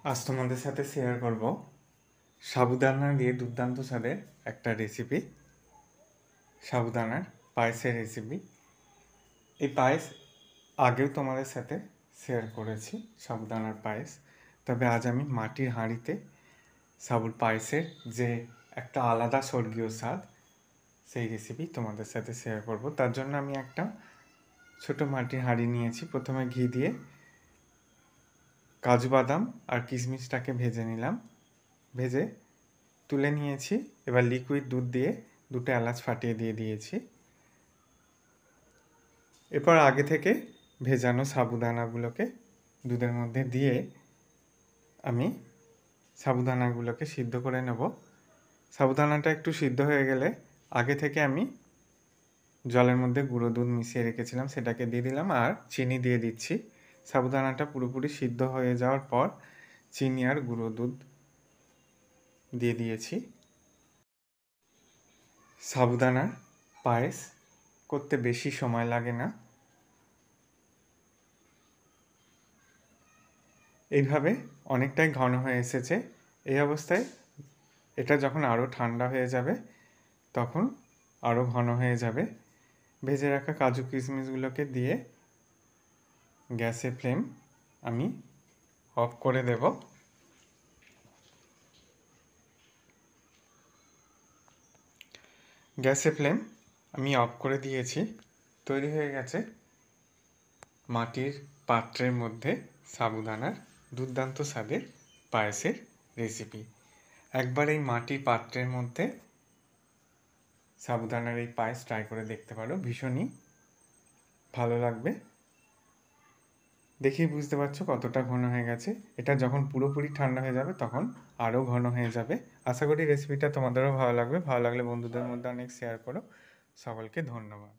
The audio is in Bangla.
আজ তোমাদের সাথে শেয়ার করব সাবুদানা দিয়ে দুর্দান্ত স্বাদের একটা রেসিপি, সাবুদানার পায়েসের রেসিপি। এই পায়েস আগেও তোমাদের সাথে শেয়ার করেছি, সাবুদানার পায়েস। তবে আজ আমি মাটির হাঁড়িতে সাবুর পায়েসের যে একটা আলাদা স্বর্গীয় স্বাদ, সেই রেসিপি তোমাদের সাথে শেয়ার করব। তার জন্য আমি একটা ছোট মাটির হাঁড়ি নিয়েছি। প্রথমে ঘি দিয়ে কাজু বাদাম আর কিশমিশটাকে ভেজে নিলাম। ভেজে তুলে নিয়েছি। এবার লিকুইড দুধ দিয়ে 2টা এলাচ ফাটিয়ে দিয়ে দিয়েছি। এরপর আগে থেকে ভেজানো সাবুদানাগুলোকে দুধের মধ্যে দিয়ে আমি সাবুদানাগুলোকে সিদ্ধ করে নেব। সাবুদানাটা একটু সিদ্ধ হয়ে গেলে আগে থেকে আমি জলের মধ্যে গুঁড়ো দুধ মিশিয়ে রেখেছিলাম, সেটাকে দিয়ে দিলাম আর চিনি দিয়ে দিচ্ছি। সাবুদানাটা পুরোপুরি সিদ্ধ হয়ে যাওয়ার পর চিনি আর গুঁড়ো দুধ দিয়ে দিয়েছি। সাবুদানার পায়েস করতে বেশি সময় লাগে না। এইভাবে অনেকটাই ঘন হয়ে এসেছে। এই অবস্থায় এটা যখন আরও ঠান্ডা হয়ে যাবে তখন আরও ঘন হয়ে যাবে। ভেজে রাখা কাজু কিশমিশগুলোকে দিয়ে গ্যাসের ফ্লেম আমি অফ করে দেব। গ্যাসের ফ্লেম আমি অফ করে দিয়েছি। তৈরি হয়ে গেছে মাটির পাত্রের মধ্যে সাবুদানার দুর্দান্ত স্বাদের পায়েসের রেসিপি। একবার এই মাটির পাত্রের মধ্যে সাবুদানার এই পায়েস ট্রাই করে দেখতে পারো, ভীষণই ভালো লাগবে। দেখেই বুঝতে পারছো কতটা ঘন হয়ে গেছে। এটা যখন পুরোপুরি ঠান্ডা হয়ে যাবে তখন আরও ঘন হয়ে যাবে। আশা করি রেসিপিটা তোমাদেরও ভালো লাগবে। ভালো লাগলে বন্ধুদের মধ্যে অনেক শেয়ার করো। সকলকে ধন্যবাদ।